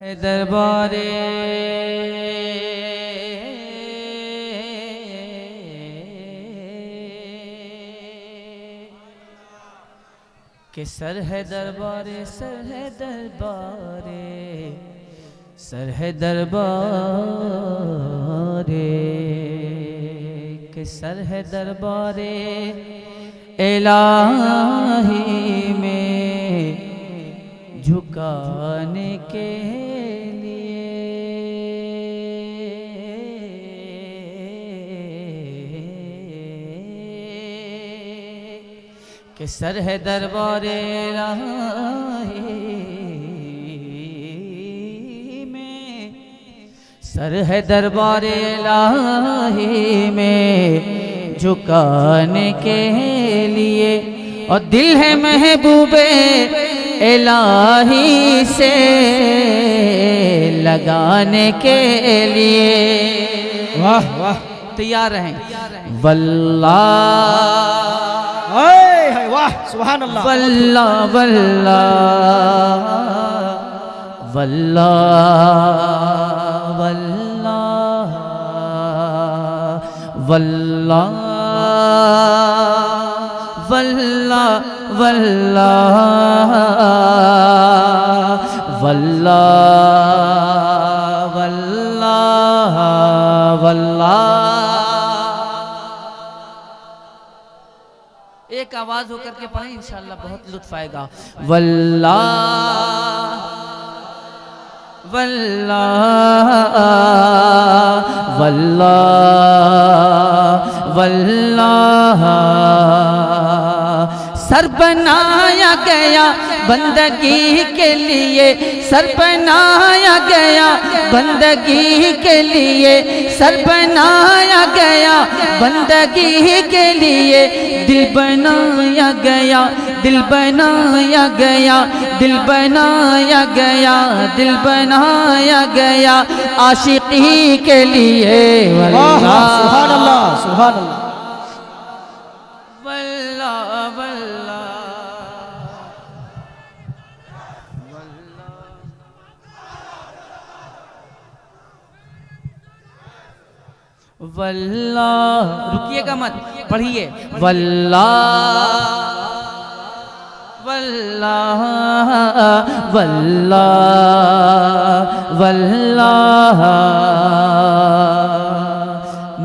दरबारे के सर है दरबारे, सर है दरबारे, सर है दरबारे के सर है दरबारे इलाही में झुकाने के लिए कि सर है दरबारे इलाही में, सर है दरबारे इलाही में झुकाने के लिए और दिल है महबूबे इलाही से लगाने के लिए। वाह वाह, तैयार रहें। वल्लाह वाह, सुभान अल्लाह। वल्लाह वल्लाह वल्लाह वल्लाह वल्लाह वल्लाह वल्लाह वल्लाह वल्लाह। एक आवाज होकर के पढ़ें, इंशाअल्लाह बहुत लुत्फ आएगा। वल्लाह वल्लाह वल्लाह वल्लाह। सर बनाया गया बंदगी के लिए, सर बनाया गया बंदगी के लिए, सर बनाया गया बंदगी के लिए, दिल बनाया गया, दिल बनाया गया, दिल बनाया गया, दिल बनाया गया आशिकी के लिए। वाह, सुभान अल्लाह, सुभान अल्लाह। वल्लाह, रुकिएगा मत, पढ़िए। वल्लाह वल्लाह वल्लाह वल्लाह।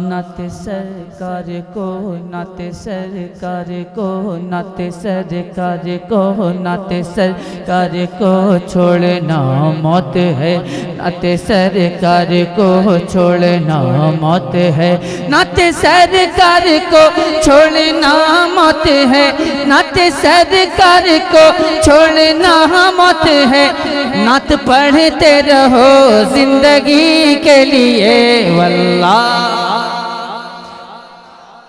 नाते सरकार को, नाते सरकार को, नाते सरकार को, नाते सरकार को छोड़ना मौत है, नाते सरकार को छोड़ना मौत है, नाते सरकार को छोड़ना मौत है, नाते सरकार को छोड़ना मौत है। नात पढ़ते रहो जिंदगी के लिए। वल्लाह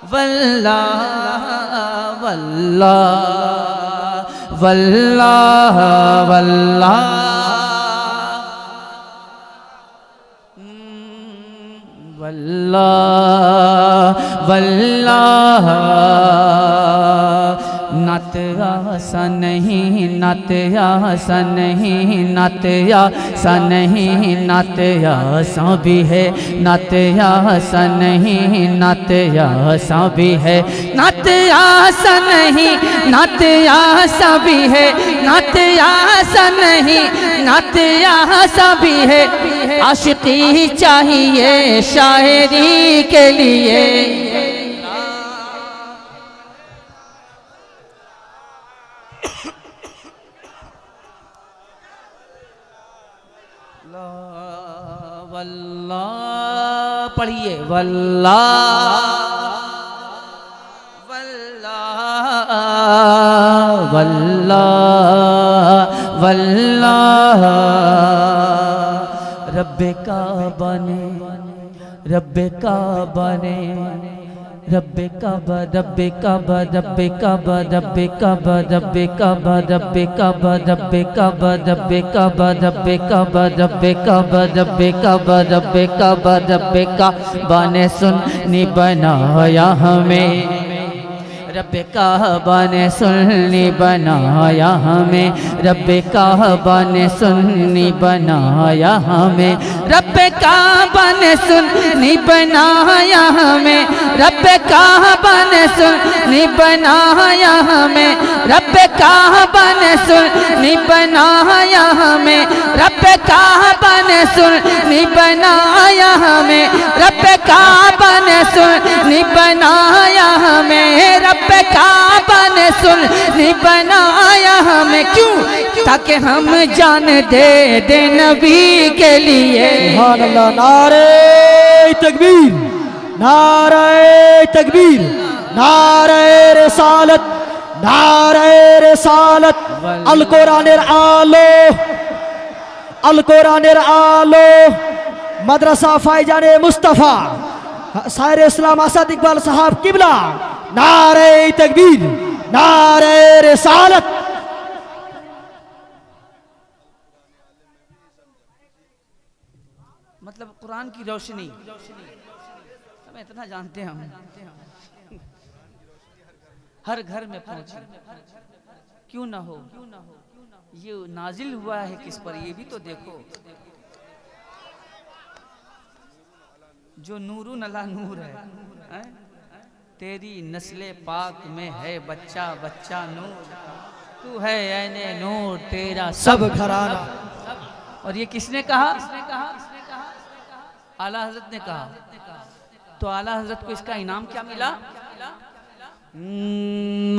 वल्लाह वल्लाह वल्लाह वल्लाह वल्लाह वल्लाह। नात आसा नहीं, नात आसा नहीं, नात आसा नहीं, नात आसा भी है, नात आसा नहीं, नात आसा भी है, नात आसा नहीं, नात आसा भी है, नात आसा नहीं, नात आसा भी है। आशिकी चाहिए शायरी के लिए। वल्लाह, पढ़िए। वल्लाह वल्लाह वल्लाह वल्लाह। रब्बे काबा ने, रब्बे काबा ने, रब्बे काबा, रब्बे काबा, रब्बे काबा, रब्बे काबा, रब्बे काबा, रब्बे काबा, रब्बे काबा, रब्बे काबा, रब्बे काबा, रब्बे काबा, रब्बे काबा, रब्बे काबा, रब्बे काबा ने सुन्नी बनाया हमें, रब्बे काबा ने सुन्नी बनाया हमें, रब्बे काबा ने सुन्नी बनाया हमें, रब्बे काबा ने सुन्नी बनाया हमें, रब्बे काबा ने सुन्नी बनाया हमें, रब्बे काबा ने सुन्नी बनाया हमें, रब्बे काबा ने सुन्नी बनाया हमें, रब्बे काबा ने सुन्नी बनाया हमें, रब्बे काबा ने सुन्नी बनाया हमें। क्यों? ताकि हम जान दे दे नबी के लिए। सुभान अल्लाह। नारे तकबीर, नारे तकबीर, नारे रिसालत, नारे रिसालत। अल कुरानेर आलो, अल कुरानेर आलो, मदरसा फायजाने मुस्तफ़ा, शायर इस्लाम असद इकबाल साहब किबला। नारे तकबीर, नारे रिसालत। मतलब कुरान की रोशनी, हम इतना जानते हैं, हम हर घर में पहुंची, क्यों ना हो। ये नाजिल हुआ है किस पर, ये भी तो देखो। जो नूरुन अला नूर है, तेरी नस्ले पाक में है बच्चा बच्चा नूर, तू है ऐने नूर तेरा सब घराना। और ये किसने कहा? आला हजरत ने कहा। तो आला हजरत को इसका इनाम क्या मिला?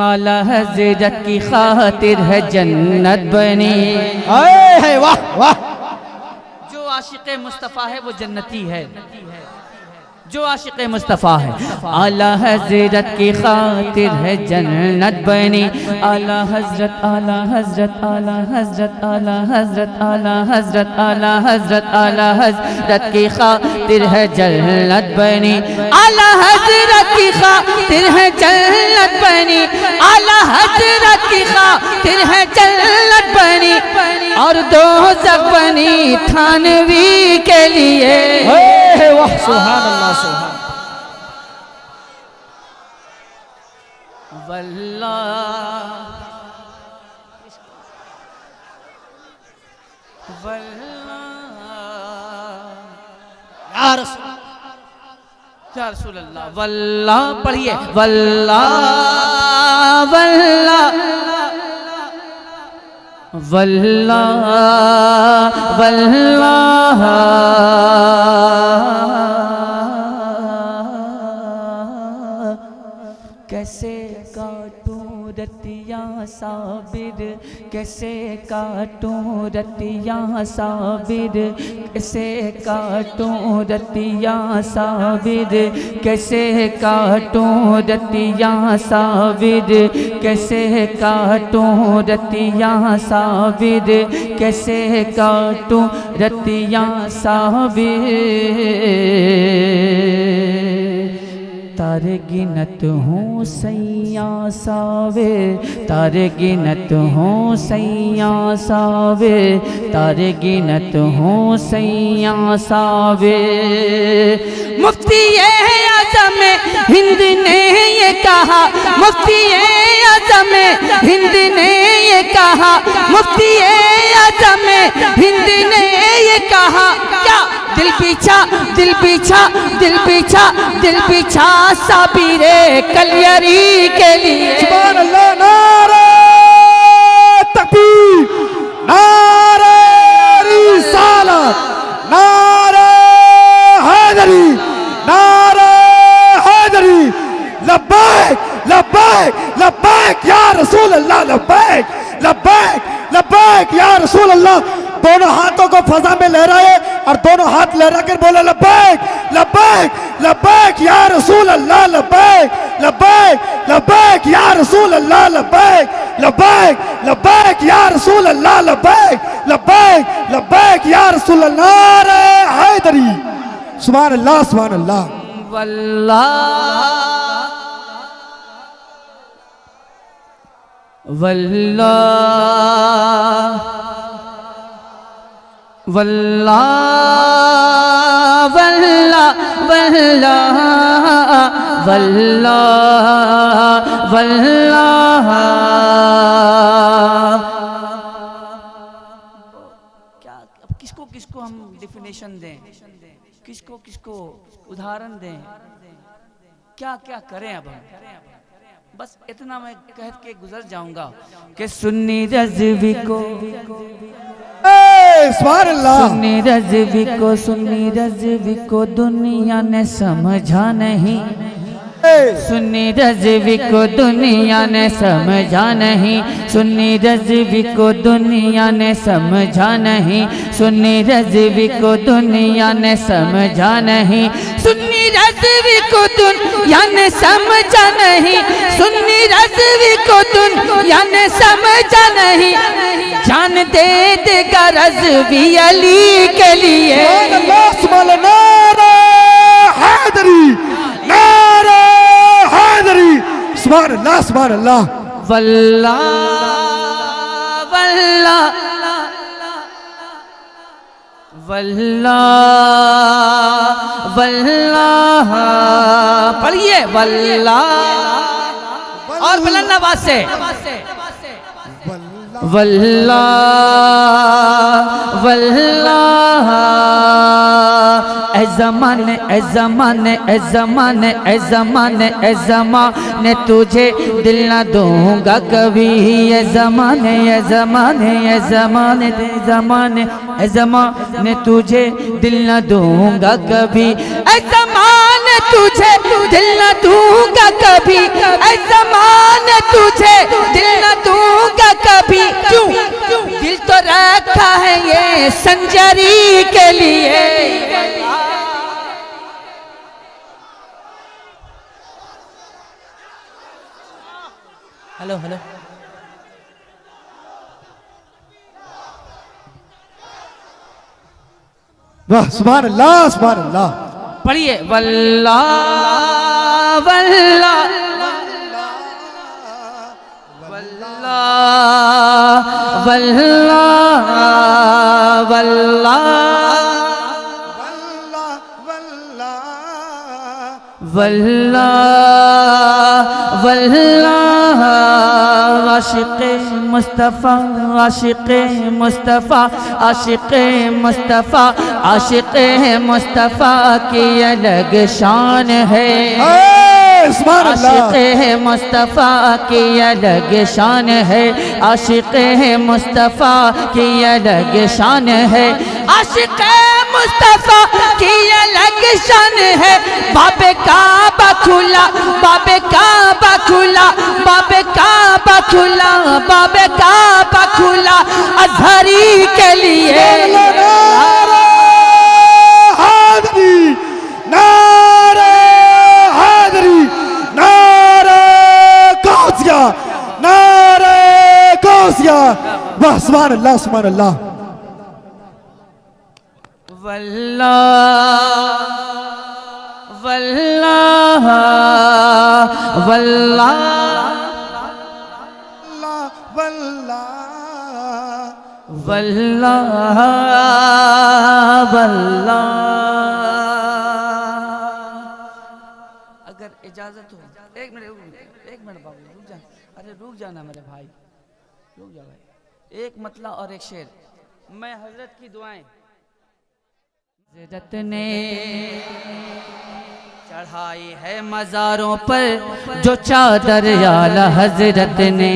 आला हजरत की खातिर है जन्नत बनी। है वाह वाह। जो आशिक़े मुस्तफ़ा है वो जन्नती है, जो आशिक़े मुस्तफ़ा है। आला हजरत की खातिर है जन्नत बनी। आला हजरत, आला हजरत, आला हजरत, आला हजरत, आला हजरत, आला हजरत, आला हजरत की खातिर है जन्नत बनी। आला हजरत की खातिर है जन्नत बनी। आला हजरत की खातिर है जन्नत बनी। और दोज़ख बनी थानवी के लिए। वाह सुभान अल्लाह, सुभान। वल्लाह वल्लाह या रसूल अल्लाह। वल्लाह पढ़िए, वल्लाह वल्लाह वल्लाह वल्लाह। कैसे काटूं रतिया साबिर, कैसे काटूं रतिया साबिर, कैसे काटूं रतिया साबिर, कैसे काटूं रतिया साबिर, कैसे काटूं रतिया साबिर, कैसे काटूं रतिया साबिर। तारे गिनत हूँ सैया सावे, तारे गिनत हूँ सैया सावे, तारे गिनत हूँ सैया सावे। मुफ्ती आज़म हिंद ने ये कहा, मुफ्ती आज़म हिंद ने ये कहा, मुफ्ती आज़म हिंद ने ये कहा। क्या? दिल पीछा, दिल पीछा, दिल पीछा, दिल पीछा साबिरे कलियरी के लिए। सुभान अल्लाह। नारे तकबीर, नारे रिसालत, नारे हैदरी, नारे हैदरी। लब्बैक लब्बैक लब्बैक या रसूल अल्लाह, लब्बैक लब्बैक लब्बैक या रसूल अल्लाह। दोनों हाथों को फजा में लहराए और दोनों हाथ लहरा कर बोले लब्बैक लब्बैक लब्बैक या रसूल अल्लाह, लब्बैक लब्बैक लब्बैक या रसूल अल्लाह, लब्बैक लब्बैक लब्बैक या रसूल अल्लाह, लब्बैक लब्बैक लब्बैक या रसूल अल्लाह। नारे हैदरी। सुभान अल्लाह, सुभान अल्लाह। वल्लाह वल्लाह वल्लाह वल्लाह वल्लाह वल्लाह वल्लाह। क्या अब किसको किसको हम डिफिनेशन दें, किसको किसको उदाहरण दें, क्या क्या करें। अब हम बस इतना मैं कह के गुजर जाऊंगा कि सुन्नी रज़वी को सुभान अल्लाह। सुन्नी रज़वी को दुनिया ने समझा नहीं, सुन्नी रज़वी को दुनिया ने समझा नहीं, सुन्नी रज़वी को दुनिया ने समझा नहीं, सुन्नी रज़वी को दुनिया ने समझा नहीं, सुन्नी रज़वी को दुनिया ने समझा नहीं, सुन्नी रज़वी को दुनिया ने समझा नहीं। जान दे देगा रज़वी अली के लिए। सुभान अल्लाह। नारे हैदरी, नारे हैदरी। सुभान अल्लाह, सुभान अल्लाह। वल्लाह वल्लाह वल्लाह वल्लाह। पढ़िए वल्लाह और बुलंद आवाज से वल्लाह वल्लाह। ए ज़माने ए ज़माने ए ज़माने ए ज़माने ए ज़माने तुझे दिल न दूंगा कभी। ये ज़माने ए ज़माने ए ज़माने ए ज़माने ए ज़माने तुझे दिल न दूंगा कभी। ए ज़माने तुझे दिल न दूंगा कभी, ए ज़माने तुझे दिल न दूंगा कभी। क्यों? दिल तो रखा है ये संजरी के लिए। Hello hello. वाह सुभान अल्लाह, सुभान अल्लाह। पढ़िए वल्लाह वल्लाह वल्लाह वल्लाह वल्लाह वल्लाह वल्लाह। आशिक़े मुस्तफ़ा आशिक़े मुस्तफ़ा आशिक़े मुस्तफ़ा आशिक़े मुस्तफ़ा की अलग शान है। आशिक़े मुस्तफ़ा की अलग शान है, आशिक़े मुस्तफ़ा की अलग शान है, आशिक़े मुस्तफ़ा की अलग शान है। बाबे काबा खुला, बाबे काबा खुला, बाबे काबा खुला, बाबे काबा खुला अज़हरी के लिए। नारे हैदरी, नारे गौसिया, नारे गौसिया। वाह सुभान अल्लाह, सुभान अल्लाह। वल्लाह वल्लाह वल्लाह वल्लाह वल्लाह। अगर इजाजत हो एक मिनट बाबू रुक जा। अरे रुक जाना मेरे भाई, रुक जा भाई। एक मतला और एक शेर। मैं हजरत की दुआएं, हजरत ने चढ़ाई है मज़ारों पर जो चादर, आला हजरत ने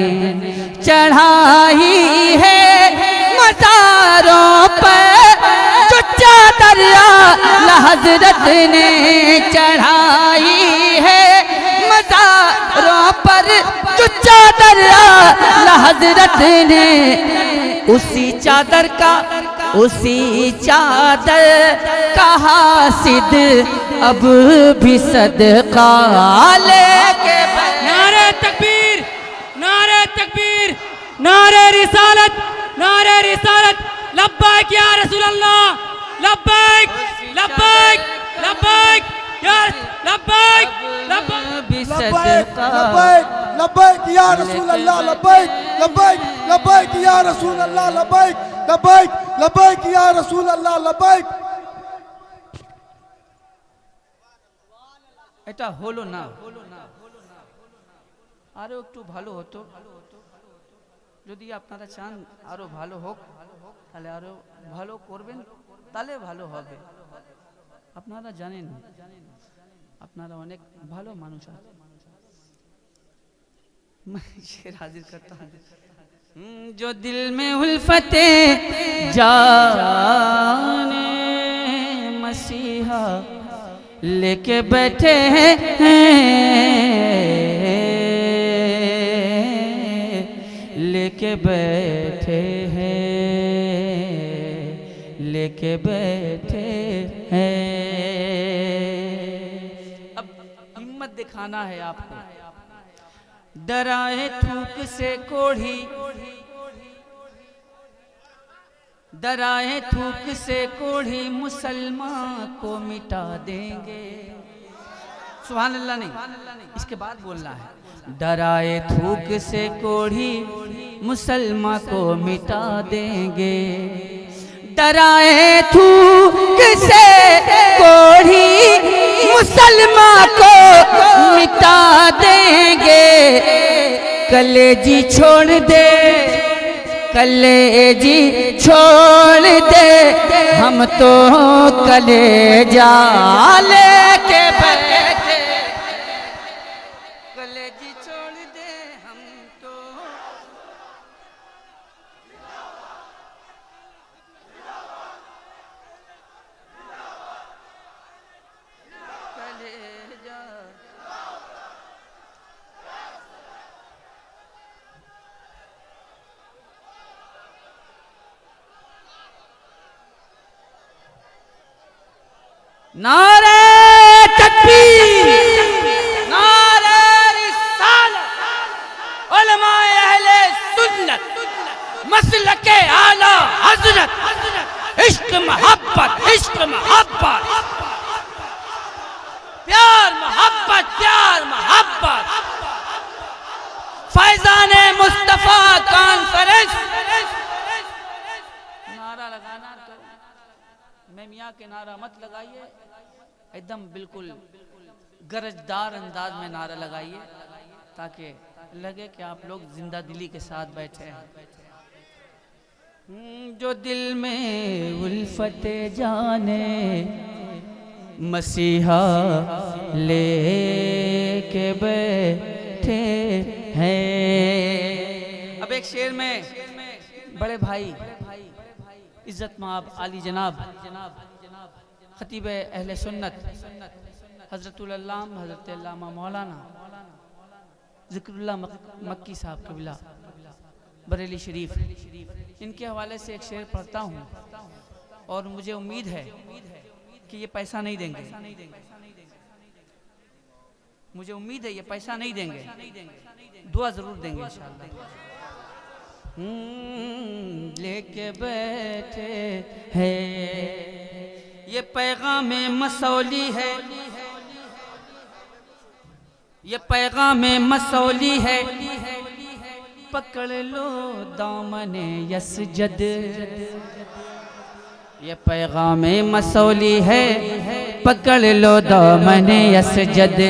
चढ़ाई है मज़ारों पर जो चादर, आला हजरत ने चढ़ाई है मज़ारों पर जो चादर, आला हजरत ने। उसी चादर का हासिद अब भी सदका लेके। नारे तकबीर, नारे तकबीर, नारे रिसालत, नारे रिसालत। लब्बैक या रसूल अल्लाह, लब्बैक लब्बैक लब्बैक या लब्बैक लब्बैक लब्बैक या रसूल अल्लाह, लब्बैक लब्बैक लब्बैक या रसूल अल्लाह, लब्बैक लब्बैक लब्बैक या रसूल अल्लाह, लब्बैक। এটা হলো না, আরো একটু ভালো হতো। যদি আপনারা চান আরো ভালো হোক, তাহলে আরো ভালো করবেন, তাহলে ভালো হবে। আপনারা জানেন আপনারা অনেক ভালো মানুষ আছেন। शेर हाजिर करता हूँ। जो दिल में उल्फते जाने मसीहा लेके बैठे हैं, लेके बैठे हैं, लेके बैठे हैं। अब हिम्मत दिखाना है आपको। डराए थूक से कोढ़ी, डराए थूक से कोढ़ी मुसलमान को मिटा देंगे। सुभान अल्लाह नहीं, इसके बाद बोलना है। डराए थूक से कोढ़ी मुसलमान को मिटा देंगे, डराए थूक से कोढ़ी मुसलमान को मिटा देंगे। कलेजी छोड़ दे, कलेजी छोड़ दे, हम तो कलेजा लेके बैठे। कलेजी छोड़ दे, हम तो कलेजा। नारे तकबीर, नारे रिसालत, उलमाए अहले सुन्नत, मसलके आला हजरत, इश्क मोहब्बत, इश्क मोहब्बत, प्यार मोहब्बत, प्यार मोहब्बत, फैजाने मुस्तफा कॉन्फ्रेंस। नारा लगाना तो मैं मियाँ के नारा मत लगाइए, एकदम बिल्कुल गरजदार अंदाज में नारा लगाइए, ताकि लगे कि आप लोग जिंदा दिली के साथ बैठे हैं। जो दिल में उल्फते जाने मसीहा लेके बैठे हैं। अब एक शेर में बड़े भाई इज्जत माब आली जनाब खतीब अहले सुन्नत हजरतुल अल्लाम हजरत अल्लामा मौलाना ज़िक्रुल्लाह मक्की साहब कबिला बरेली शरीफ, इनके हवाले से एक शेर पढ़ता हूँ और मुझे उम्मीद है कि ये पैसा नहीं देंगे। मुझे उम्मीद है ये पैसा नहीं देंगे, दुआ जरूर देंगे इंशाअल्लाह। लेके बैठे हैं, ये पैगाम मसौली है, ये पैगाम मसौली है, पकड़ लो दामने यसजद। ये पैगाम मसौली है, पकड़ लो दामने यसजद।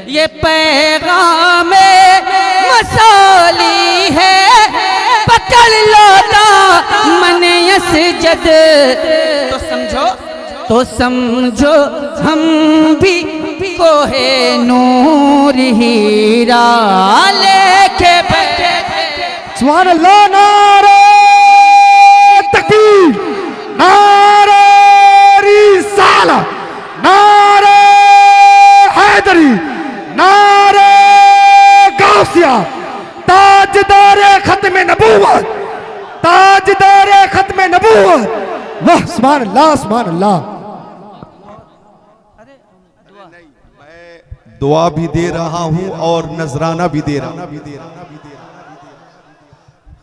ये पैगाम मसौली है, पकड़ लो दामने यसजद। तो समझो हम भी कोहे नूर हीरा लेके बैठे। सुभान अल्लाह। नारे तकबीर, नारे रिसालत, नारे हैदरी, नारे गौसिया, ताजदारे खत्म नबूवत, ताजदारे खत्म नबूवत। वाह सुभान अल्लाह, सुभान अल्लाह। दुआ भी दे रहा हूं और नजराना भी दे रहा हूं।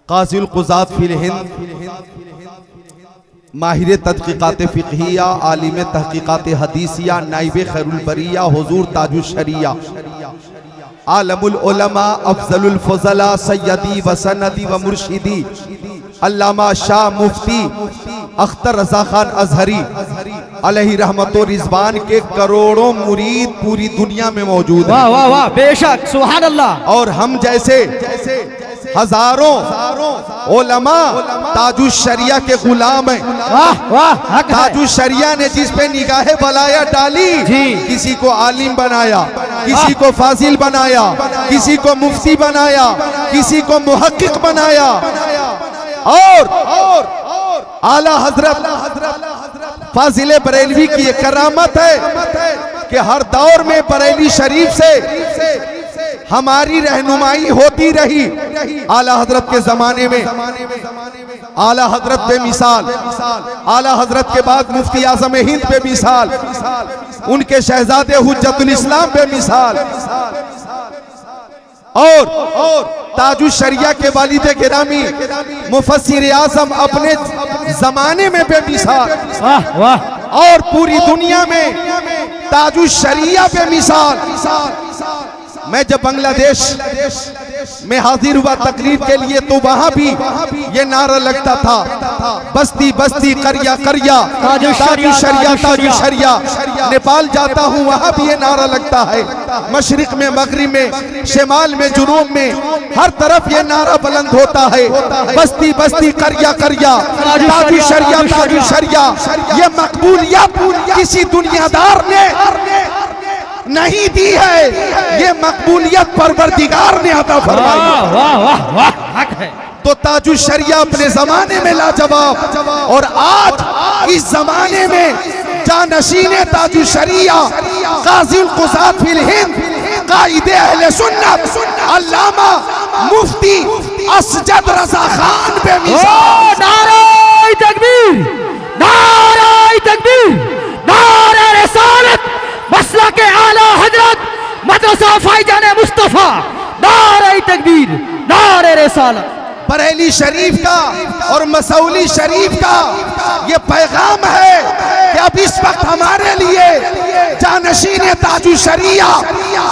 काज़िल क़ुज़ात फिल हिंद, माहिर तहक़ीक़ात फ़िक़हिया, आलिम तहक़ीक़ात हदीसिया, नाइब खैरुल बरिया हुज़ूर ताजुश शरिया, आलमुल उलमा, अफ़ज़लुल फ़ुज़ला, सय्यदी व सनदी व मुर्शिदी, अल्लामा शाह मुफ्ती अख्तर रजा खान अजहरी अलैहि रहमतो रिजवान के करोड़ों मुरीद पूरी दुनिया में मौजूद हैं। वाह वाह वाह, बेशक, सुभान अल्लाह। और हम जैसे हजारों उलमा ताजुश शरिया के गुलाम हैं। वाह वाह, हक है। ताजुश शरिया ने जिस पे निगाहे बलाया डाली, किसी को आलिम बनाया, किसी को फाजिल बनाया, किसी को मुफ्ती बनाया, किसी को मुहक्किक बनाया। और आला हजरत फाजिले बरेलवी की ये करामत है कि हर दौर में बरेली शरीफ से हमारी रहनुमाई होती रही। आला हजरत के जमाने में आला हजरत बेमिसाल, आला हजरत के बाद मुफ्ती आजम हिंद बेमिसाल, उनके शहजादे हुज्जतुल इस्लाम बेमिसाल, और ताजुश शरिया के वालिद गिरामी मुफस्सिर आज़म अपने जमाने में बेमिसाल, और पूरी दुनिया में ताजुश शरिया बेमिसाल। मैं जब बांग्लादेश में हाजिर हुआ तकरीर के लिए तो वहां भी ये नारा लगता था, बस्ती बस्ती करिया करिया ताजुश शरिया ताजुश शरिया। नेपाल जाता हूँ वहां भी ये नारा लगता है, मशरिक में, मगरिब में, शिमाल में, जुनूब में, हर तरफ ये नारा बुलंद होता है, बस्ती बस्ती करिया करिया ताजुश शरिया ताजुश शरिया। ये मकबूलियत किसी दुनियादार ने नहीं दी है, ये मकबूलियत परवरदिगार ने अता फरमाई। वाह वाह वाह, हक है। तो ताजुश शरिया अपने जमाने में लाजवाब, और आज इस जमाने में जानशीने ताजुश शरिया काज़िल क़ुज़ात फिल हिंद कायदे अहले सुन्नत अल्लामा मुफ्ती असजद रज़ा खान बेमिसाल। नारे तकबीर, नारे तकबीर, नारे रिसालत, मसला के आला हजरत मदरसा फायजान मुस्तफा, नारे तकबीर, नारे रिसालत। बरेली शरीफ का और मसौली शरीफ का ये पैगाम है कि अब इस वक्त हमारे लिए जानशीन ताजुश शरिया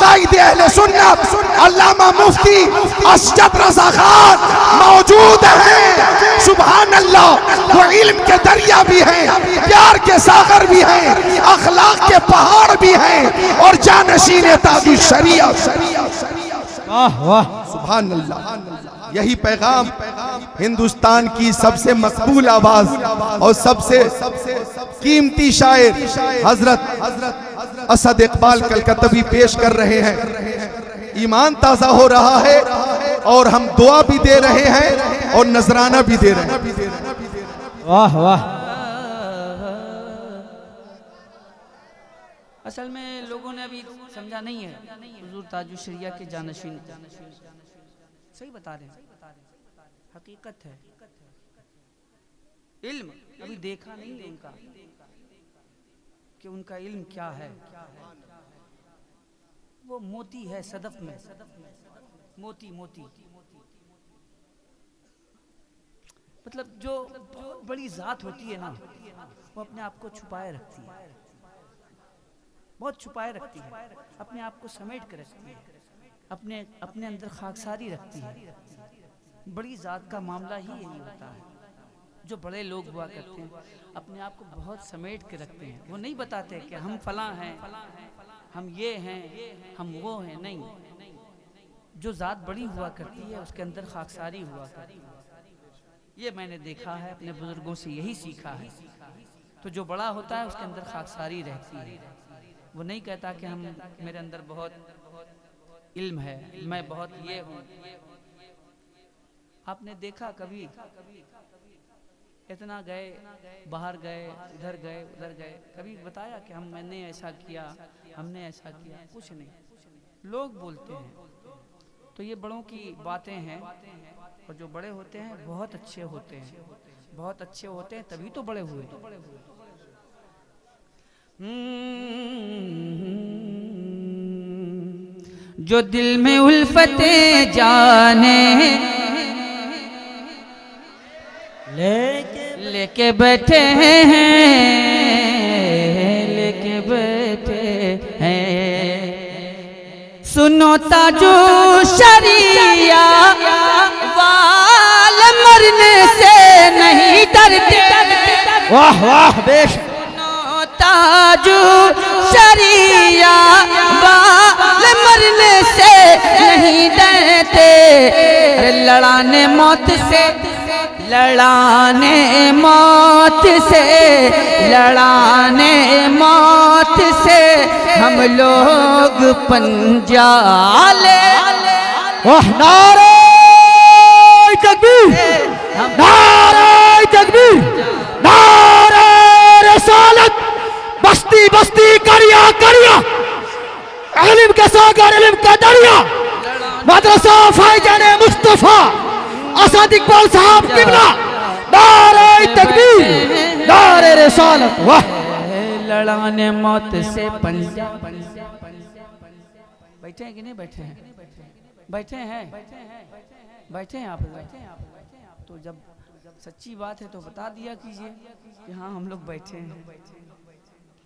कायदे अहले सुन्नत अल्लामा मुफ्ती असजद रज़ा खान मौजूद हैं। सुभान अल्लाह, वो इल्म के दरिया भी हैं, प्यार के सागर भी हैं, अखलाक के पहाड़ भी हैं, और जानशीन ताजुश शरिया। वाह वाह, सुभान अल्लाह। यही पैगाम हिंदुस्तान की सबसे मकबूल आवाज और सबसे कीमती शायर हजरत असद इकबाल कलकत्तवी पेश कर रहे हैं। ईमान ताजा हो रहा है और हम दुआ भी दे रहे हैं और नजराना भी दे रहे हैं। वाह वाह। असल में लोगों ने अभी समझा नहीं है, हुजूर ताजुश शरिया के जानशीन सही बता रहे हैं, हकीकत है। इल्म अभी देखा नहीं है उनका कि उनका इल्म क्या है। वो मोती है सदफ में, मोती मोती, मतलब जो बहुत बड़ी जात होती है ना, वो अपने आप को छुपाए रखती है, बहुत छुपाए रखती है, अपने आप को समेट कर रखती है, अपने अंदर खाकसारी रखती है। बड़ी जात का मामला ही यही होता है। जो बड़े लोग हुआ करते हैं अपने आप को बहुत समेट के रखते हैं, वो नहीं बताते कि हम फलां हैं, हम ये हैं, हम वो हैं, नहीं। जो जात बड़ी हुआ करती है उसके अंदर खाकसारी हुआ करती है। ये मैंने देखा है, अपने बुजुर्गों से यही सीखा है। तो जो बड़ा होता है उसके अंदर खाकसारी रहती है, वो नहीं कहता कि हम मेरे अंदर बहुत इल्म है, मैं बहुत ये हूँ। आपने देखा कभी इतना गए, बाहर गए, इधर गए, उधर गए, कभी बताया कि मैंने ऐसा किया, हमने ऐसा किया? कुछ नहीं। लोग बोलते हैं। तो ये बड़ों की बातें हैं, और जो बड़े होते हैं बहुत अच्छे होते हैं, बहुत अच्छे होते हैं, तभी तो बड़े हुए। जो दिल में उल्फतें जाने लेके बैठे हैं, लेके बैठे हैं। सुनो ताजुश शरिया वाले मरने से नहीं डरते, वाह वाह बेश ताजू शरिया बाल मरने से नहीं डरते, लड़ाने मौत से, लड़ाने मौत से, लड़ाने मौत से हम लोग पंजाले। वाह नारे तकबीर, नारे तकबीर, नारे रिसालत, बस्ती बस्ती करिया करिया, इल्म के सागर इल्म का दरिया, मदरसा फैजाने मुस्तफा असद इकबाल साहब किबला, नारे तकबीर, नारे रिसालत। वाह लड़ाने मौत से पंजा। बैठे हैं कि नहीं बैठे हैं? बैठे हैं, बैठे हैं आप। तो जब सच्ची बात है तो बता दिया कीजिए कि हाँ हम लोग बैठे हैं।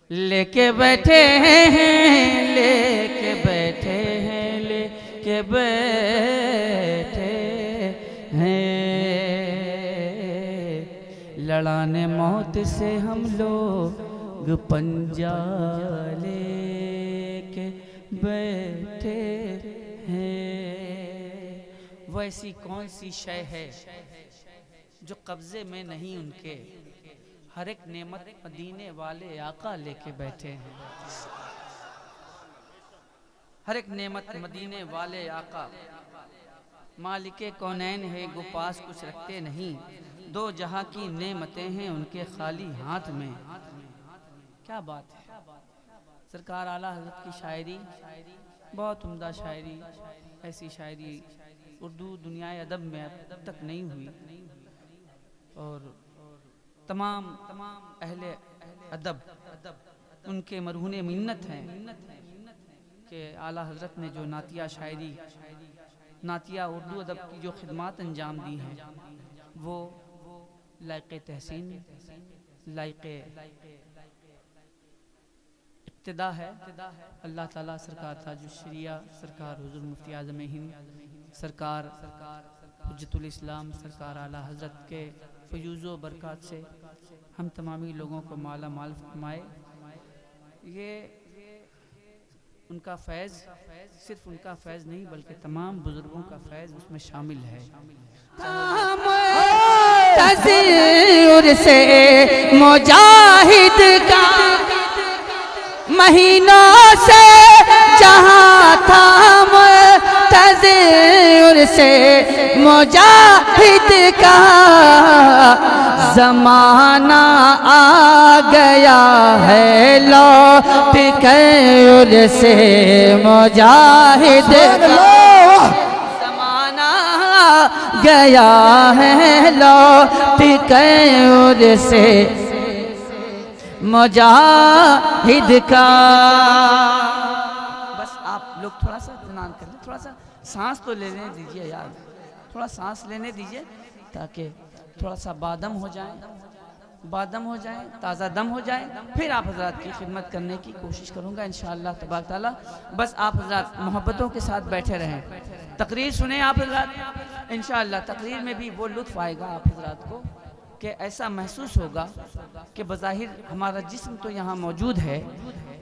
लेके बैठे हैं, लेके बैठे हैं, लेके बैठे हैं, लड़ाने मौत से हम लोग पंजा लेके बैठे हैं। वैसी कौन सी शय है जो कब्जे में नहीं उनके, हर एक नेमत मदीने वाले आका लेके बैठे हैं। हर एक नेमत मदीने वाले आका मालिके कौनैन है, गो पास कुछ रखते नहीं, दो जहां की नेमतें हैं उनके खाली हाथ में। क्या बात है। सरकार आला हज़रत की शायरी बहुत उम्दा शायरी, ऐसी शायरी उर्दू दुनिया अदब में अब तक नहीं हुई। और तमाम अहले अदब उनके मरहूने मिन्नत हैं कि आला हज़रत ने जो नातिया शायरी, नातिया उर्दू अदब की जो खिदमात अंजाम दी हैं वो लायक़े तहसीन, लायक़े इब्तिदा है। अल्लाह ताला सरकार ताजुश्शरिया, सरकार हुज़ूर मुफ्ती आज़म हिंद, सरकार हुज्जतुल इस्लाम, सरकार आला हज़रत के फ़यूज़ो बरक़ात से हम तमामी लोगों को माला माल फरमाए। ये उनका फैज़ सिर्फ उनका फैज़ नहीं बल्कि तमाम बुज़ुर्गों का फैज़ उसमें शामिल है। तज़ीर से मुजाहिद का महीनों से जहाँ था, तज़ीर से मुजाहिद का ज़माना आ गया है, लौट कर से मुजाहिद ज़माना गया है, लौट कर से मुजाहिद का। बस आप लोग थोड़ा सा इत्मीनान कर लें, थोड़ा सा सांस तो लेने दीजिए यार, थोड़ा सांस लेने दीजिए ताकि थोड़ा सा बादम हो जाए, बादम हो जाए, ताज़ा दम हो जाए, फिर आप हज़रात की खिदमत करने की कोशिश करूँगा इंशाअल्लाह तबारक ताला। बस आप हज़रात मोहब्बतों के साथ बैठे रहें, तकरीर सुने आप हज़रात। इंशाअल्लाह तकरीर में भी वो लुत्फ़ आएगा आप हज़रात को कि ऐसा महसूस होगा कि बज़ाहिर हमारा जिस्म तो यहाँ मौजूद है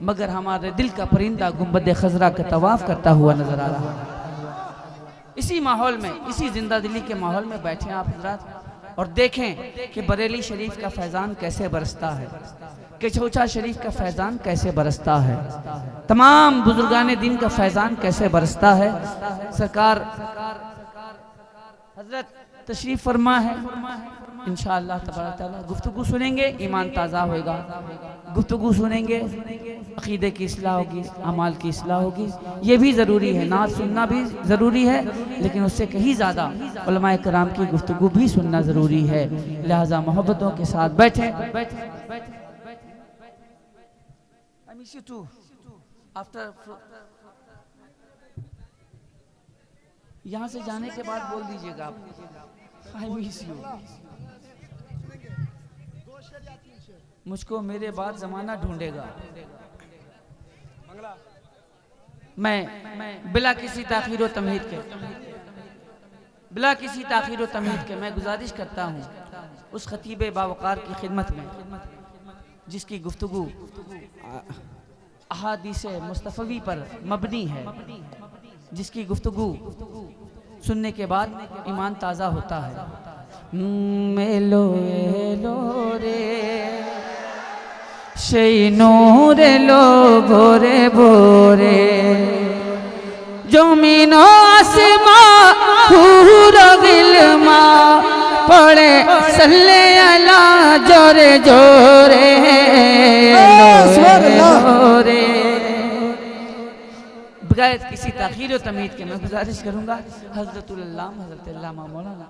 मगर हमारे दिल का परिंदा गुंबद खज़रा का तवाफ़ करता हुआ नज़र आ रहा है। इसी माहौल में, इसी जिंदा दिली के माहौल में बैठे आप हज़रात और देखें कि बरेली शरीफ का फैज़ान कैसे बरसता है, कि चौचा शरीफ का फैज़ान कैसे बरसता है, तमाम बुजुर्गान दिन का फैज़ान कैसे बरसता है। सरकार हज़रत तशरीफ़ फरमा है, इंशाअल्लाह तबारक तआला गुफ्तगू सुनेंगे, ईमान ताज़ा होगा। गुफ्तगू सुनेंगे, अक़ीदे की इस्लाह होगी, अमाल की इस्लाह होगी। ये भी ज़रूरी है, नात सुनना भी ज़रूरी है, लेकिन उससे कहीं ज़्यादा उलमाए कराम की गुफ्तगू भी सुनना ज़रूरी है। लिहाजा मोहब्बतों के साथ बैठे। यहाँ से जाने के बाद बोल दीजिएगा आप, I miss you। मुझको मेरे बाद ज़माना ढूंढेगा। मैं बिला किसी ताख़ीर व तमहीद के, बिला किसी ताख़ीर व तमहीद के मैं गुजारिश करता हूँ उस खतीब बावकार की खिदमत में जिसकी गुफ्तगू अहादीस मुस्तफ़वी पर मबनी है, जिसकी गुफ्तगू सुनने के बाद ईमान ताज़ा होता है। मेलो एलो रे সেই নূরে লো ভোরে ভোরে জমিন আসমা পুরো গিলমা পড়ে সল্লে আলা জোরে জোরে রে बगैर किसी ताखीर और तमीद के मैं गुजारिश करूंगा हज़रत अल्लामा मौलाना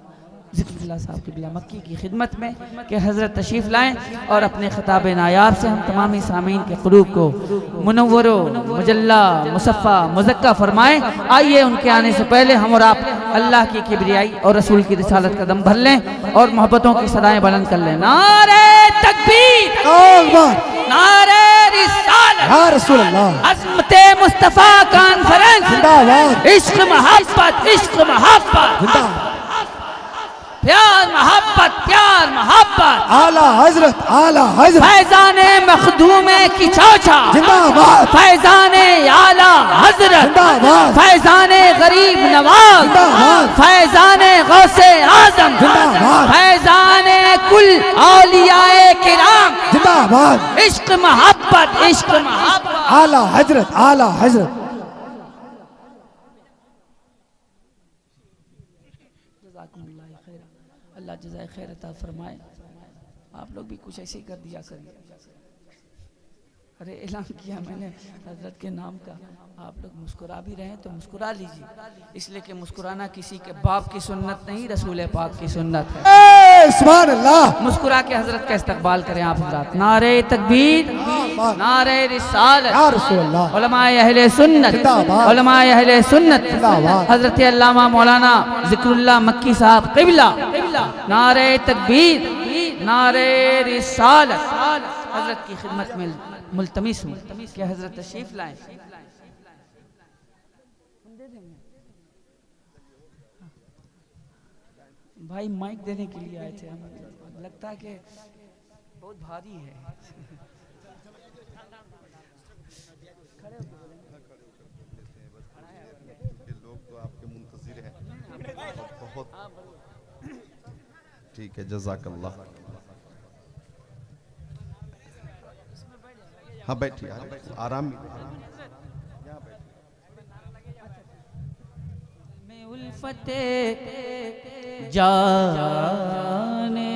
ज़िक्रुल्लाह साहब की बिला मक्की की खिदमत में कि हज़रत तशरीफ़ लाएँ और अपने ख़िताब नायाब से हम तमामी सामीन के क़ुलूब को मुनव्वरो मुजल्ला मुसफ़ा मुज़क्का फरमाएँ। आइए उनके आने से पहले हम और आप अल्लाह की किबरियाई और रसूल की रिसालत का दम भर लें और मोहब्बतों की सदाएँ बुलंद कर लें। नारे तकबीर, नारे रिसालत, या रसूल अल्लाह, अज़मते मुस्तफ़ा कॉन्फ्रेंस जिंदाबाद, इश्क मोहब्बत, इश्क मोहब्बत, प्यार मोहब्बत, प्यार मोहब्बत, आला हजरत, आला हजरत, फैजाने मखदूमे की चौचा जिंदाबाद, फैजाने आला हजरत जिंदाबाद, फैजाने गरीब नवाज जिंदाबाद, फैजाने गौसे आजम जिंदाबाद, फैजाने कुल औलियाए किराम जिंदाबाद, इश्क मोहब्बत, इश्क मोहब्बत। आला हजरत, आला हजरत। अल्लाह जज़ाए खैर अता फरमाए। आप लोग भी कुछ ऐसे ही कर दिया करिए। अरे ऐलान किया मैंने हजरत के नाम का, आप लोग मुस्कुरा भी रहे हैं तो मुस्कुरा लीजिए, इसलिए कि मुस्कुराना किसी के बाप की सुन्नत नहीं, रसूल पाक की सुन्नत है। सुभान अल्लाह। मुस्कुरा के हजरत का इस्तकबाल करें आप हजरात। नारे तकबीर, नारे रिसालत, या रसूल अल्लाह, उलमाए अहले सुन्नत, जिंदाबाद, उलमाए अहले सुन्नत, जिंदाबाद, हजरत अल्लामा मौलाना ज़िक्रुल्लाह मक्की साहब क़िबला, नारे तकबीर, नारे रिसालत। हजरत की खिदमत में मुल्तमिस हूँ कि हजरत तशरीफ लाएं। भाई माइक देने के लिए आए थे हम, लगता है कि बहुत भारी है। लोग तो आपके मुंतज़िर हैं। बहुत ठीक है, जज़ाकल्लाह। हाँ बैठिए, आराम। मैं उल्फते जाने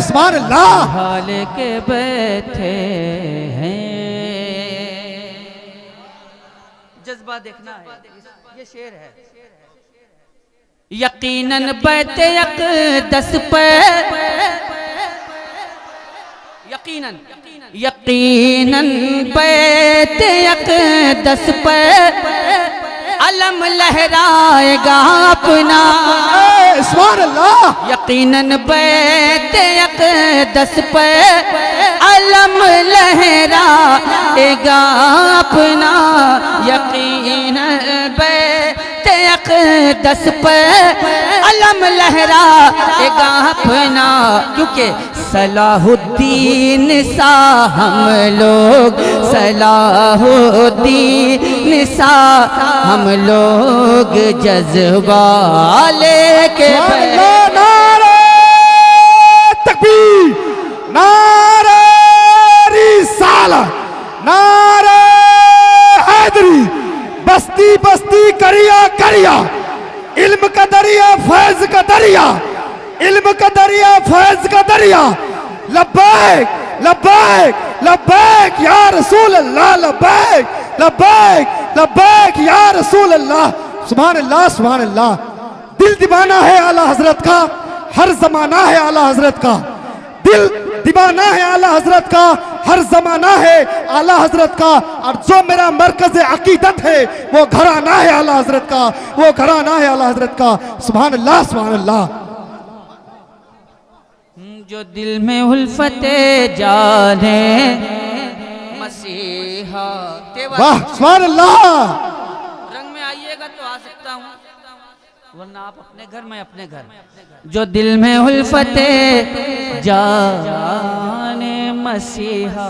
सुभान अल्लाह। हाल के बैठे हैं, जज्बा देखना है, ये शेर है। यकीनन बैठे अक़दस पे, यकीनन यकीनन बैठे अक़दस पे अलम लहराएगा अपना। सुभान अल्लाह। यकीनन बैठे अक़दस पे अलम लहराएगा अपना। यकीनन बैठे अक़दस पे अलम लहराएगा अपना, क्योंकि सलाहुद्दीन सा हम लोग, सलाहुद्दीन सा हम लोग जज्बा लेके नारे तकबीर, नारे रिसालत, नारे हैदरी। बस्ती बस्ती करिया करिया, इल्म का दरिया फैज का दरिया, इल्म का दरिया फैज का दरिया। लब्बैक लब्बैक लब्बैक या रसूल अल्लाह, लब्बैक लब्बैक लब्बैक या रसूल अल्लाह। सुभान अल्लाह, सुभान अल्लाह। दिल दीवाना है आला हजरत का, हर जमाना है आला हजरत का। दिल दीवाना है आला हजरत का, हर जमाना है आला हजरत का। और जो मेरा मरकज अकीदत है वो घराना है आला हजरत का, वो घराना है आला हजरत का। सुभान अल्लाह, सुभान अल्लाह। जो दिल में उल्फते जाने मसीहा। वाह, सुभान अल्लाह। रंग में आइएगा तो आ सकता हूँ, वरना आप अपने घर में अपने घर। जो दिल में उल्फते जाने मसीहा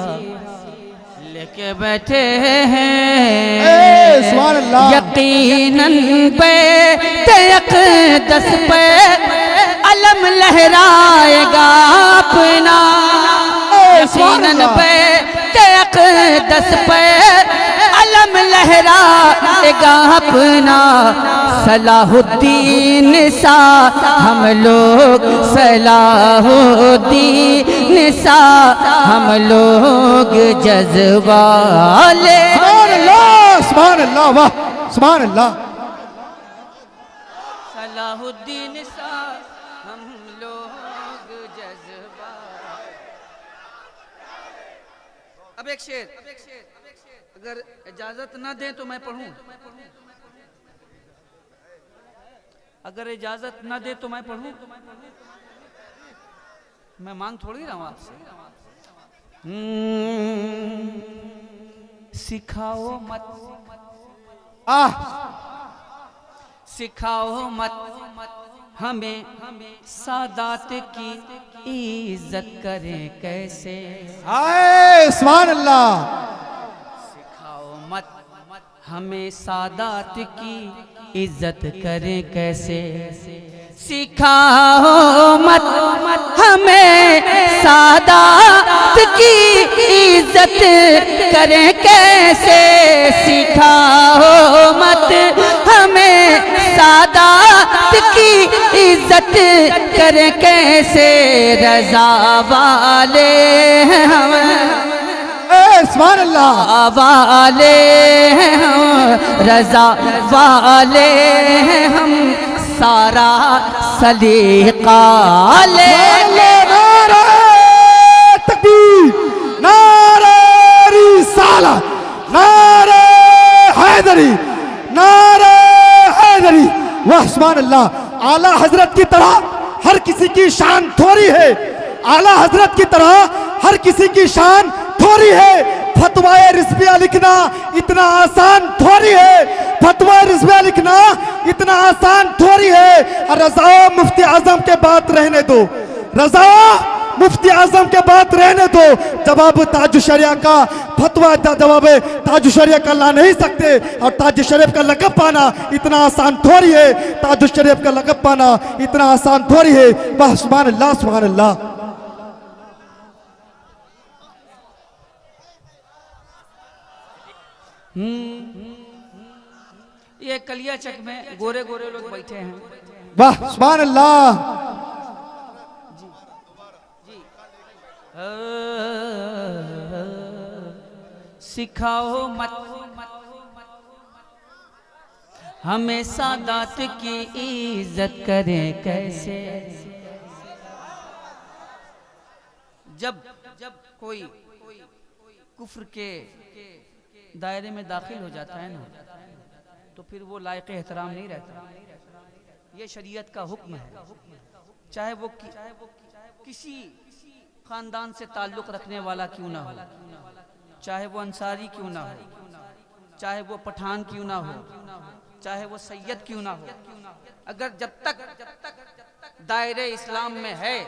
लेके बैठे हैं, सुभान अल्लाह। यकीनन पे अक़दस पे अलम लहराएगा अपना, यकीनन पे अक़दस पे अलम लहराएगा अपना। सलाहुद्दीन सा हम लोग, सलाहुद्दीन सा हम लोग जज्बाले। सुभान अल्लाह, सुभान अल्लाह, वाह सुभान अल्लाह। सलाहुद्दीन सा हम लोग जज्बा। अब एक शेर, अगर इजाजत ना दे तो मैं पढ़ूं, अगर इजाजत ना दे तो मैं पढ़ूं, मैं मांग थोड़ी रहा हूं आपसे। सिखाओ मत, सिखाओ मत हमें सादात की इज्जत करें कैसे। हाय सुभान अल्लाह। सिखाओ मत हमें सादात की इज्जत करें कैसे। सिखाओ मत हमें सादात की इज्जत करें कैसे। सिखाओ मत हमें सादात की इज्जत करें कैसे। रजा वाले हम, सुभान अल्लाह वाले हम, रजा वाले हम, सारा सलीका ले। नारे तकबीर, नारे रिसालत, नारे हैदरी, नारे हैदरी। वाह सुभान अल्लाह। आला हजरत की तरह हर किसी की शान थोड़ी है, आला हजरत की तरह हर किसी की शान थोड़ी है। फतवाए रिज़विया लिखना इतना आसान थोड़ी है, फतवा रिज़विया लिखना इतना आसान थोड़ी है। रज़ा मुफ्ती आजम के बात रहने दो, रज़ा मुफ्ती आजम के बात रहने दो। जवाब ताज शरिया का फतवा, जवाब ताज शरिया का ला नहीं सकते। और ताज शरीफ का लक़ब पाना इतना आसान थोड़ी है, ताज शरीफ का लक़ब पाना इतना आसान थोड़ी है। वाह सुभान अल्लाह, सुभान अल्लाह। ये कलियाचक में गोरे गोरे लोग बैठे हैं। वाह सुभान अल्लाह। सिखाओ मत हमें सादात की इज्जत करें कैसे। जब कोई कुफ्र के दायरे में दाखिल हो जाता है ना, तो फिर वो लायक एहतराम नहीं रहता। ये शरीयत का हुक्म है। चाहे वो किसी खानदान से ताल्लुक़ रखने वाला क्यों ना हो, चाहे वो अंसारी क्यों ना हो, चाहे वो पठान क्यों ना हो, चाहे वो सैयद क्यों ना हो, अगर जब तक दायरे इस्लाम में है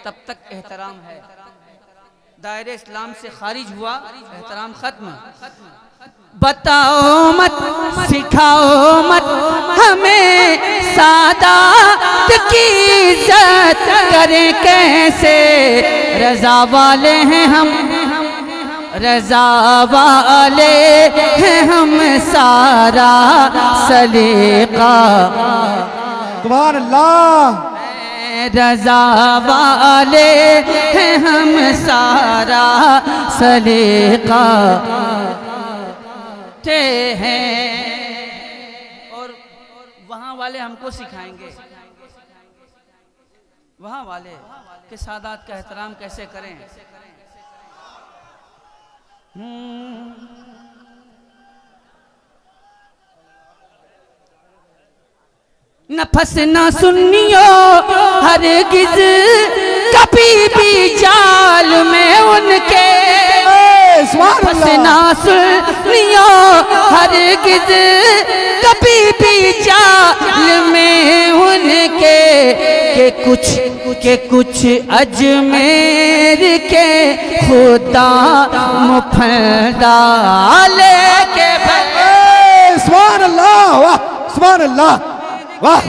तब तक एहतराम है। दायरे इस्लाम से खारिज हुआ, एहतराम खत्म। बताओ मत, सिखाओ मत हमें सादात की इज्जत करें कैसे। रजा वाले हैं हम, रजा वाले हैं हम, सारा सलीका। सुभान अल्लाह। रजा वाले हैं हम, सारा सलीका हैं। और वहाँ वाले हमको सिखाएंगे, वहाँ वाले के सादात का एहतराम कैसे करें। नफस ना सुनियो हरगिज कभी भी जाल में उनके। नफस ना सुनियो हरगिज़ कभी भी चाल में उनके के कुछ अजमेर के खुदा मुफदा लेके सुभान अल्लाह, वाह सुभान अल्लाह, वाह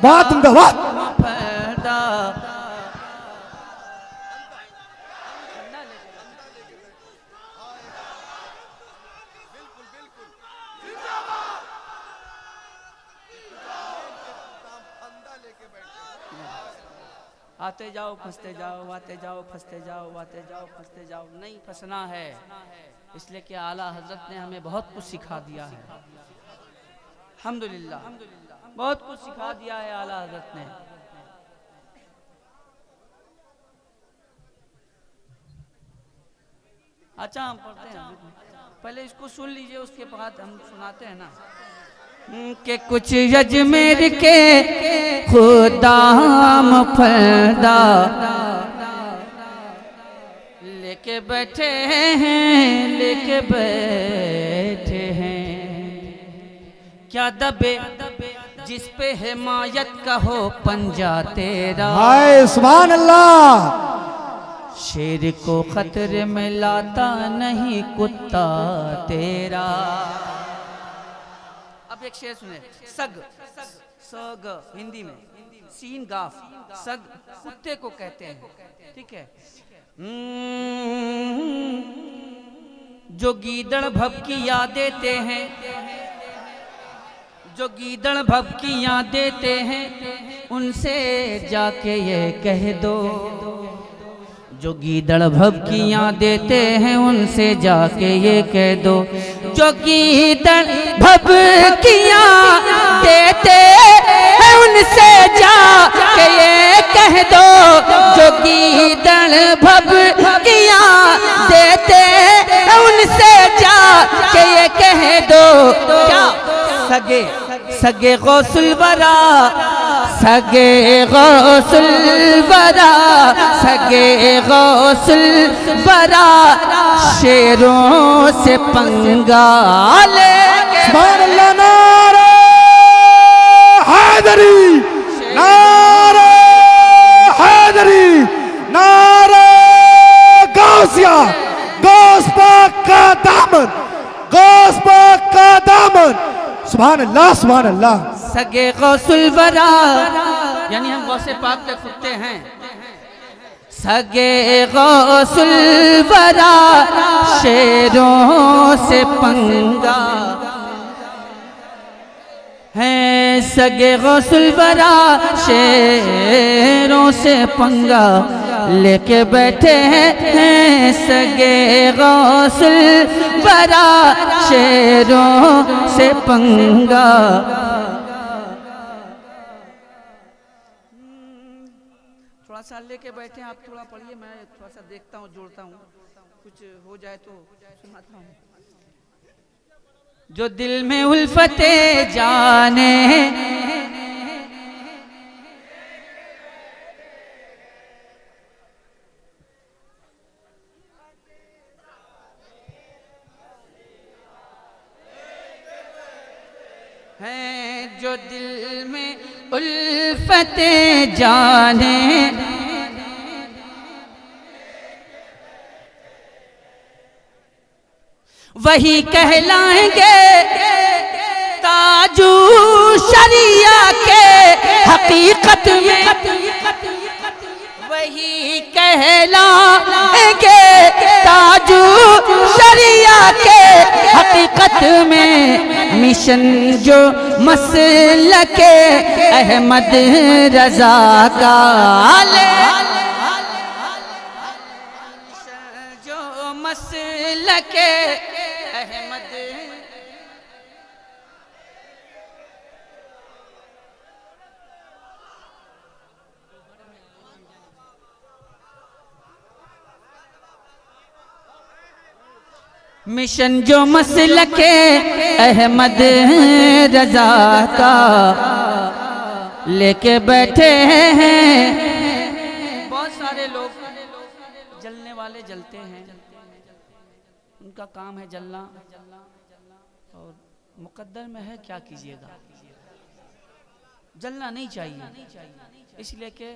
बहुत उम्दा, वाह। मुफदा आते जाओ फंसते जाओ, आते जाओ फंसते जाओ, आते जाओ फंसते जाओ, नहीं फंसना है। इसलिए कि आला हजरत ने हमें बहुत कुछ सिखा दिया है। अल्हम्दुलिल्लाह बहुत कुछ सिखा दिया है आला हजरत ने। अच्छा हम पढ़ते हैं, पहले इसको सुन लीजिए, उसके बाद हम सुनाते हैं ना के कुछ अजमेर के खुदा मुफदा लेके बैठे हैं, लेके बैठे हैं। क्या दबे जिस पे हिमायत का हो पंजा तेरा, हाय सुभान अल्लाह। शेर को खतरे में लाता नहीं कुत्ता तेरा। अब एक शेर सुने, सग सग हिंदी में, सीन गाफ, सग कुत्ते को कहते हैं, ठीक है। जो गीदड़ भभकियाँ देते हैं, जो गीदड़ भभकियाँ देते हैं, उनसे जाके ये कह दो, जो गीदड़ भभकियाँ देते हैं उनसे जाके ये कह दो, जो गीदड़ भभकियाँ देते हैं उनसे जाके ये कह दो, जो गीदड़ भभकियाँ देते हैं उनसे जाके ये कह दो। क्या सगे सगे गौसुल वरा, सगे गौसुल वरा, सगे गौसुल वरा, शेरों से पंगा ले। सुभान अल्लाह, नारे हैदरी, नारे हैदरी, नारे गौसिया, गौस पाक का दामन, गौस पाक का दामन। सुभान अल्लाह, सुभान अल्लाह। सगे गौसुल वरा यानी हम गौसे पाक के कुत्ते हैं। सगे गौसुल वरा, शेरों से पंगा है, सगे गौसुल वरा, शेरों से पंगा लेके बैठे हैं। सगे गौसुल वरा, शेरों से पंगा। थोड़ा सा लेके बैठे, आप थोड़ा पढ़िए, मैं थोड़ा सा देखता हूँ, जोड़ता हूँ, कुछ हो जाए तो सुनाता हूँ। जो दिल में उल्फते जाने, हैं जो दिल में उल्फते जाने, वही कहलाएंगे ताजू शरिया के हकीकत में, वही कहलाएंगे ताजू शरिया के हकीकत में। मिशन जो मसलके अहमद रजा का ले, जो मसलके अहमद मिशन जो मसलके अहमद रजा का लेके बैठे हैं। बहुत सारे लोग जलने वाले जलते हैं, उनका काम है जलना, और मुकद्दर में है, क्या कीजिएगा। जलना नहीं चाहिए, इसलिए कि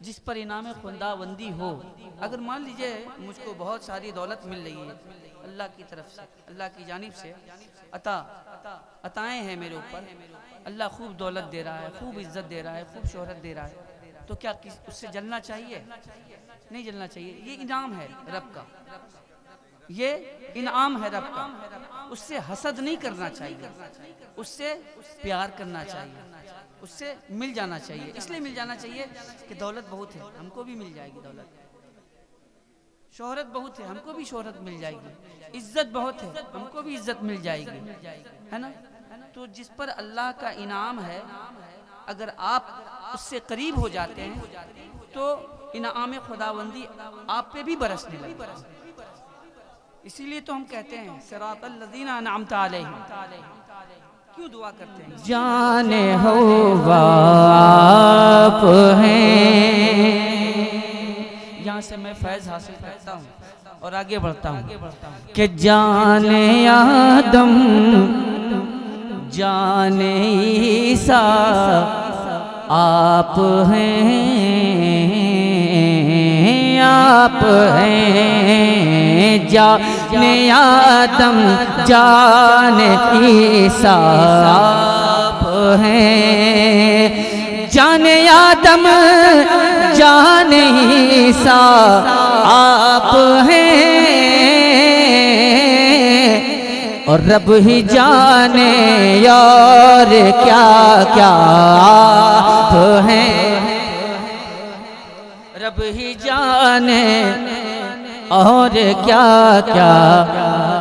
जिस पर इनाम खुदाबंदी हो। अगर मान लीजिए मुझको बहुत सारी दौलत मिल रही है अल्लाह की तरफ से, अल्लाह की जानिब से अताएँ हैं मेरे ऊपर, अल्लाह खूब दौलत दे रहा है, खूब इज्जत दे रहा है, खूब शोहरत दे रहा है, तो क्या उससे जलना चाहिए? नहीं जलना चाहिए। ये इनाम है रब का, ये इनाम है रब का, उससे हसद नहीं करना चाहिए, उससे प्यार करना चाहिए, उससे मिल जाना चाहिए। इसलिए मिल जाना चाहिए कि दौलत बहुत है, हमको भी मिल जाएगी दौलत, शोहरत बहुत है, हमको भी शोहरत मिल जाएगी, इज्जत बहुत है, हमको भी इज्जत मिल जाएगी, है ना। तो जिस पर अल्लाह का इनाम है, अगर आप उससे करीब हो जाते हैं तो इनाम खुदाबंदी आप पे भी बरसने लगेगी। इसीलिए तो हम कहते हैं सिरातल लज़ीना अनअमता अलैहिम, क्यों दुआ करते हैं? जाने हो आप हैं। यहाँ से मैं फैज़ हासिल करता हूँ और आगे बढ़ता हूँ कि जाने आदम जाने ईसा आप हैं, आप हैं। जाने आदम जाने ईसा आप हैं, जाने आदम जाने ईसा आप हैं, और रब ही जाने और क्या क्या आप हैं, रब ही जाने और क्या क्या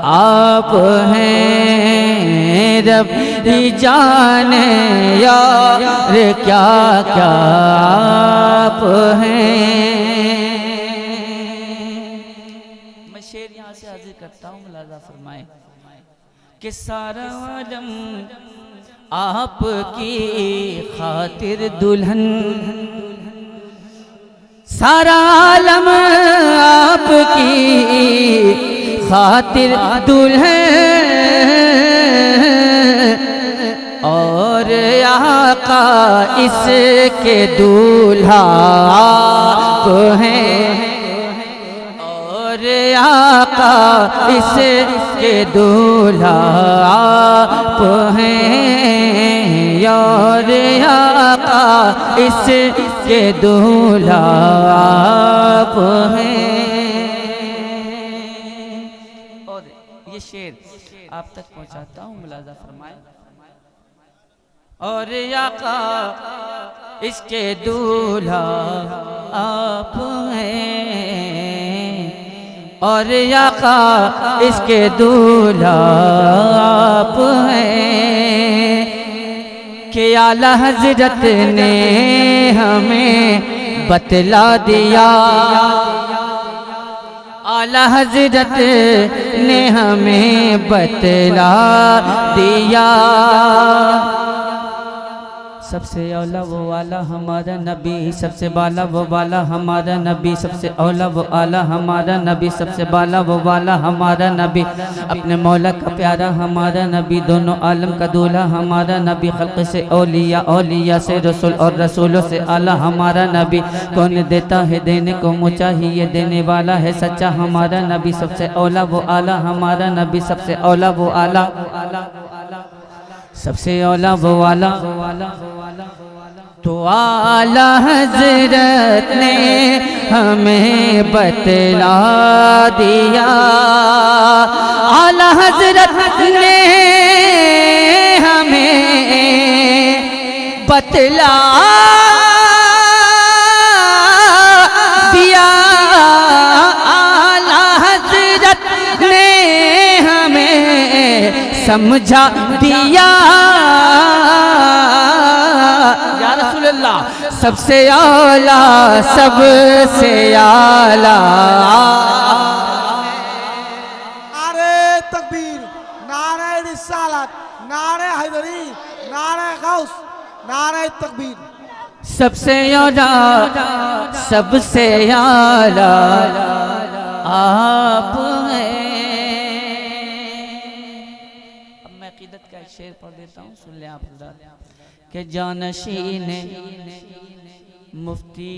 आप हैं, रब ही जाने और क्या क्या आप हैं। मैं शेर यहाँ से हाजिर करता हूँ, मुलाज़ा फरमाए कि सारा आलम आपकी खातिर दुल्हन, सारा आलम आपकी खातिर दुल्हन, और आका इसके दूल्हा आप हैं, और आका इसके दूल्हा आप हैं, और आका इसके दूल्हा आप हैं। और ये शेर आप तक पहुंचाता हूँ, मुलाज़ा फरमाए। और आका इसके दूल्हा आप हैं, और आका इसके दूल्हा आप हैं, कि आला हजरत ने हमें बतला दिया, आला हजरत ने हमें बतला दिया। सबसे औला वो वाला हमारा नबी, सबसे बाला वो वाला हमारा नबी, सबसे औला वो आला हमारा नबी, सबसे बाला वो वाला हमारा नबी, अपने मौला का प्यारा हमारा नबी, दोनों आलम का दूल्हा हमारा नबी, खल्क से औलिया, औलिया से रसूल और रसूलों से आला हमारा नबी। कौन देता है देने को मुँह चाहिए, देने वाला है सच्चा हमारा नबी, सबसे औला वो आला हमारा नबी, सबसे औला वो आला, सबसे औला वो वाला। तो आला हजरत ने हमें बतला दिया, आला हजरत ने हमें बतला दिया, आला हजरत ने हमें समझा दिया। या रसूल अल्लाह सबसे आला, सबसे आला। नारे तकबीर, नारे रिसालत, नारे हैदरी, नारे गौस, नारे तकबीर। सबसे आला, सबसे आला आप हैं। सुन ले आप के जानशीन मुफ्ती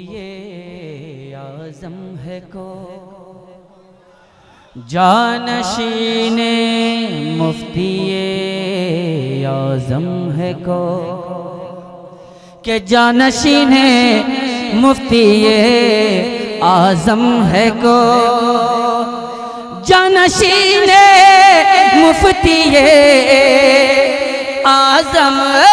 आज़म है को, जानशीन मुफ्ती आज़म है को, के जानशीन मुफ्ती आज़म है को, जानशीन मुफ्ती आज़म है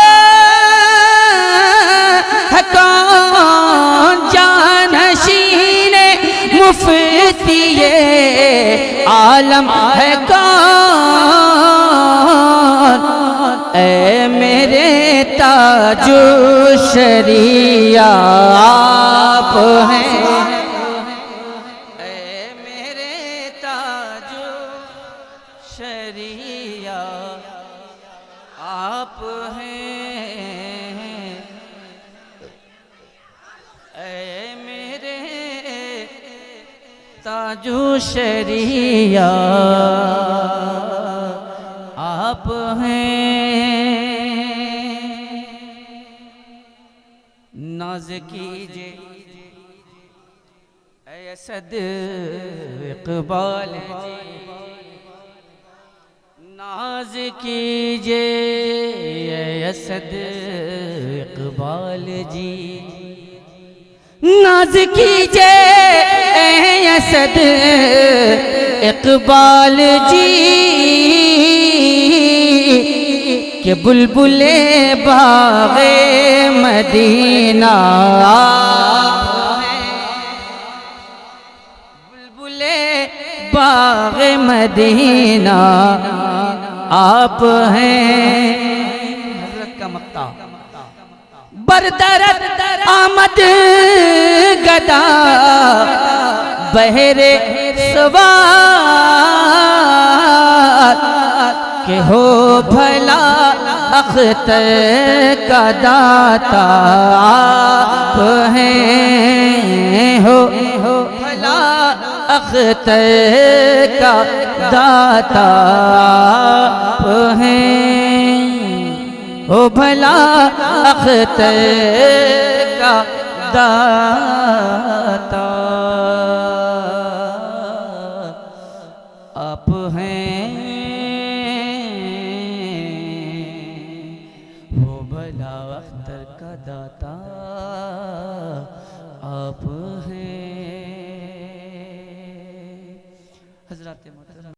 कौन, जानशीन मुफ्ती आलम है कौन, ए मेरे ताजो शरिया आप हैं, ए मेरे ताजो शरिया आप हैं, ए मेरे ताजो शरिया आप हैं। नाज कीजिए असद इकबाल जी, नाज कीजिए असद इकबाल जी, नाज कीजिए असद इकबाल जी, के बुलबुले बाग़े मदीना आप हैं, बुलबुले बाग़े मदीना आप हैं। हज़रत का मक्ता बरदरत आमद गदा बहरे सवार, के हो भला अख्तर का दाता आप हैं, हो भला अख्तर का दाता आप हैं, हो भला अख्तर का दाता आप हैं, हो भला अख्तर का दाता आप हैं।